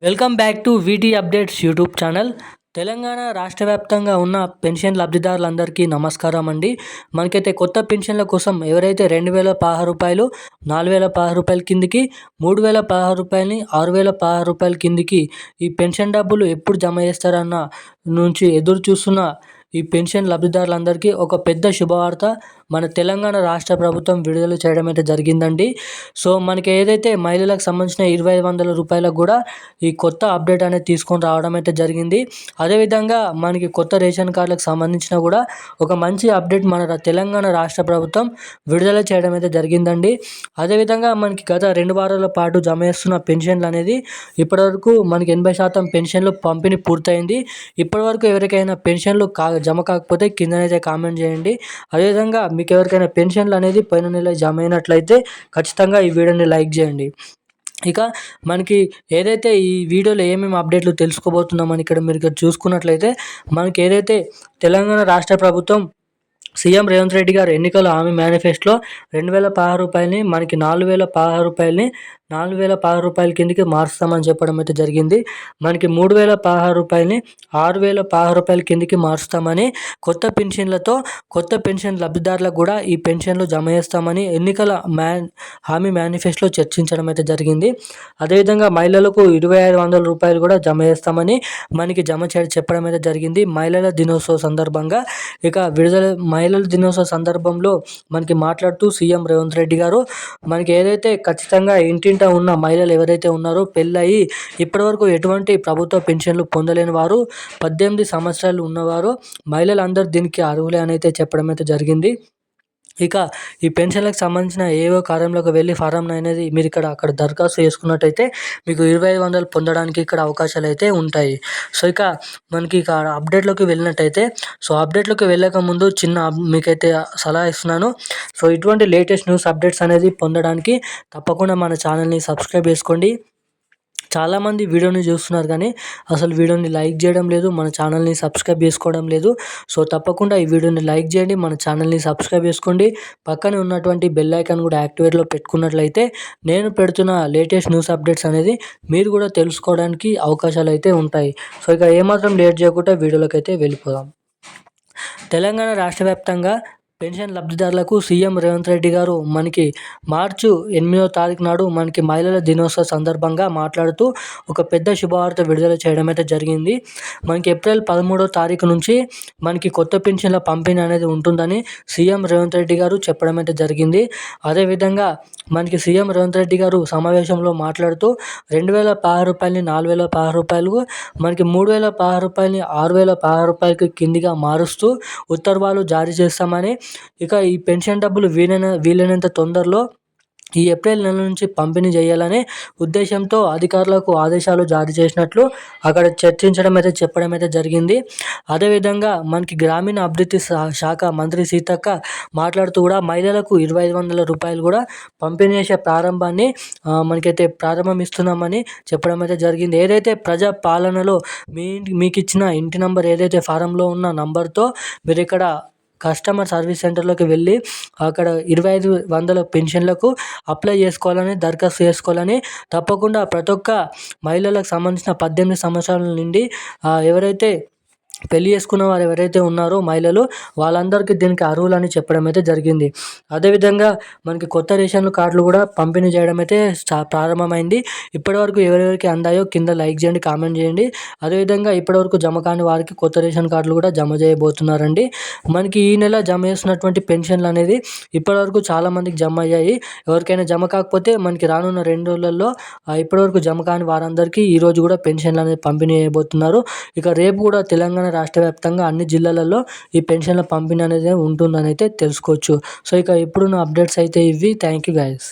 Welcome back to వీటీ updates YouTube channel. Telangana రాష్ట్ర వ్యాప్తంగా ఉన్న పెన్షన్ లబ్ధిదారులందరికీ నమస్కారం అండి. మనకైతే కొత్త పెన్షన్ల కోసం ఎవరైతే 2016 రూపాయలు, 4016 రూపాయల కిందికి, 3016 రూపాయలని, 6016 రూపాయల కిందికి ఈ పెన్షన్ డబ్బులు ఎప్పుడు జమ చేస్తారన్న నుంచి ఎదురు చూస్తున్న ఈ పెన్షన్ లబ్ధిదారులందరికీ ఒక పెద్ద శుభవార్త మన తెలంగాణ రాష్ట్ర ప్రభుత్వం విడుదల చేయడం అయితే జరిగిందండి. సో మనకి ఏదైతే మహిళలకు సంబంధించిన 2500 రూపాయలకు కూడా ఈ కొత్త అప్డేట్ అనేది తీసుకొని రావడం అయితే జరిగింది. అదేవిధంగా మనకి కొత్త రేషన్ కార్డులకు సంబంధించిన కూడా ఒక మంచి అప్డేట్ మన తెలంగాణ రాష్ట్ర ప్రభుత్వం విడుదల చేయడం అయితే జరిగిందండి. అదేవిధంగా మనకి గత 2 వారాల పాటు జమ చేస్తున్న పెన్షన్లు అనేది ఇప్పటివరకు మనకి 80% పెన్షన్లు పంపిణీ పూర్తయింది. ఇప్పటివరకు ఎవరికైనా పెన్షన్లు జమ కాకపోతే కిందనైతే కామెంట్ చేయండి. అదేవిధంగా మీకు ఎవరికైనా పెన్షన్లు అనేది పోయిన నెల జమ అయినట్లయితే ఖచ్చితంగా ఈ వీడియోని లైక్ చేయండి. ఇక మనకి ఏదైతే ఈ వీడియోలో ఏమేమి అప్డేట్లు తెలుసుకోబోతున్నామని ఇక్కడ మీరు చూసుకున్నట్లయితే మనకి ఏదైతే తెలంగాణ రాష్ట్ర ప్రభుత్వం సీఎం రేవంత్ రెడ్డి గారు ఎన్నికల హామీ మేనిఫెస్టోలో 2016 రూపాయలని మనకి 4016 రూపాయలని 4016 రూపాయల కిందకి మారుస్తామని చెప్పడం అయితే జరిగింది. మనకి 3016 రూపాయలని 6016 రూపాయల కిందకి మారుస్తామని కొత్త పెన్షన్ లబ్ధిదారులకు కూడా ఈ పెన్షన్లు జమ చేస్తామని ఎన్నికల హామీ మేనిఫెస్టోలో చర్చించడం అయితే జరిగింది. అదేవిధంగా మహిళలకు 2500 రూపాయలు కూడా జమ చేస్తామని మనకి చెప్పడం అయితే జరిగింది. మహిళల దినోత్సవ సందర్భంగా ఇక మహిళల దినోత్సవ సందర్భంలో మనకి మాట్లాడుతూ సీఎం రేవంత్ రెడ్డి గారు మనకి ఏదైతే ఖచ్చితంగా ఇంటింట ఉన్న మహిళలు ఎవరైతే ఉన్నారో పెళ్ళయి ఇప్పటివరకు ఎటువంటి ప్రభుత్వ పెన్షన్లు పొందలేని వారు 18 సంవత్సరాలు ఉన్నవారు మహిళలందరూ దీనికి అర్హులే అని అయితే చెప్పడం అయితే జరిగింది. ఇక ఈ పెన్షన్లకు సంబంధించిన ఏవో కార్యంలోకి వెళ్ళి ఫారం అనేది మీరు అక్కడ దరఖాస్తు చేసుకున్నట్టయితే మీకు 2500 పొందడానికి ఇక్కడ అవకాశాలు అయితే ఉంటాయి. సో ఇక మనకి అప్డేట్లోకి వెళ్ళినట్టయితే అప్డేట్లోకి వెళ్ళక ముందు చిన్న మీకైతే సలహా ఇస్తున్నాను. సో ఇటువంటి లేటెస్ట్ న్యూస్ అప్డేట్స్ అనేది పొందడానికి తప్పకుండా మన ఛానల్ని సబ్స్క్రైబ్ చేసుకోండి. చాలామంది వీడియోని చూస్తున్నారు కానీ అసలు వీడియోని లైక్ చేయడం లేదు, మన ఛానల్ని సబ్స్క్రైబ్ చేసుకోవడం లేదు. సో తప్పకుండా ఈ వీడియోని లైక్ చేయండి, మన ఛానల్ని సబ్స్క్రైబ్ చేసుకోండి. పక్కనే ఉన్నటువంటి బెల్ ఐకాన్ కూడా యాక్టివేట్లో పెట్టుకున్నట్లయితే నేను పెడుతున్న లేటెస్ట్ న్యూస్ అప్డేట్స్ అనేది మీరు కూడా తెలుసుకోవడానికి అవకాశాలు అయితే ఉంటాయి. సో ఇక ఏమాత్రం లేట్ చేయకుండా వీడియోలోకి అయితే వెళ్ళిపోదాం. తెలంగాణ రాష్ట్ర వ్యాప్తంగా పెన్షన్ లబ్ధిదారులకు సీఎం రేవంత్ రెడ్డి గారు మనకి మార్చి 8వ తారీఖు నాడు మనకి మహిళల దినోత్సవ సందర్భంగా మాట్లాడుతూ ఒక పెద్ద శుభవార్త విడుదల చేయడం అయితే జరిగింది. మనకి ఏప్రిల్ 13వ తారీఖు నుంచి మనకి కొత్త పెన్షన్ల పంపిణీ అనేది ఉంటుందని సీఎం రేవంత్ రెడ్డి గారు చెప్పడం అయితే జరిగింది. అదేవిధంగా మనకి సీఎం రేవంత్ రెడ్డి గారు సమావేశంలో మాట్లాడుతూ 2016 రూపాయలని 4016 రూపాయలు, మనకి 3016 రూపాయలని 6016 రూపాయలకి కిందిగా మారుస్తూ ఉత్తర్వులు జారీ చేస్తామని, ఇక ఈ పెన్షన్ డబ్బులు వీలైనంత తొందరలో ఈ ఏప్రిల్ నెల నుంచి పంపిణీ చేయాలనే ఉద్దేశంతో అధికారులకు ఆదేశాలు జారీ చేసినట్లు అక్కడ చెప్పడం అయితే జరిగింది. అదేవిధంగా మనకి గ్రామీణ అభివృద్ధి శాఖ మంత్రి సీతక్క మాట్లాడుతూ కూడా మహిళలకు 2500 రూపాయలు కూడా పంపిణీ చేసే ప్రారంభాన్ని మనకైతే ప్రారంభిస్తున్నామని చెప్పడం అయితే జరిగింది. ఏదైతే ప్రజా పాలనలో మీకు ఇచ్చిన ఇంటి నంబర్ ఏదైతే ఫారంలో ఉన్న నంబర్తో మీరు ఇక్కడ కస్టమర్ సర్వీస్ సెంటర్లోకి వెళ్ళి అక్కడ 2500 పెన్షన్లకు అప్లై చేసుకోవాలని, దరఖాస్తు చేసుకోవాలని తప్పకుండా ప్రతి ఒక్క మహిళలకు సంబంధించిన 18 సంవత్సరాల నుండి ఎవరైతే పెళ్లి చేసుకున్న వారు ఎవరైతే ఉన్నారో మహిళలు వాళ్ళందరికీ దీనికి అర్హులని చెప్పడం అయితే జరిగింది. అదేవిధంగా మనకి కొత్త రేషన్ కార్డులు కూడా పంపిణీ చేయడం అయితే ప్రారంభమైంది. ఇప్పటివరకు ఎవరెవరికి అందాయో కింద లైక్ చేయండి, కామెంట్ చేయండి. అదేవిధంగా ఇప్పటివరకు జమ కాని వారికి కొత్త రేషన్ కార్డులు కూడా జమ చేయబోతున్నారండి. మనకి ఈ నెల జమ చేస్తున్నటువంటి పెన్షన్లు అనేది ఇప్పటివరకు చాలామందికి జమ అయ్యాయి. ఎవరికైనా జమ కాకపోతే మనకి రానున్న 2 రోజులలో ఇప్పటివరకు జమ కాని వారందరికీ ఈరోజు కూడా పెన్షన్లు అనేది పంపిణీ చేయబోతున్నారు. ఇక రేపు కూడా తెలంగాణ రాష్ట్ర వ్యాప్తంగా అన్ని జిల్లాలలో ఈ పెన్షన్ల పంపిణీ అనేది ఉంటుందని అయితే తెలుసుకోవచ్చు. సో ఇక ఇప్పుడున్న అప్డేట్స్ అయితే ఇవి. Thank you guys.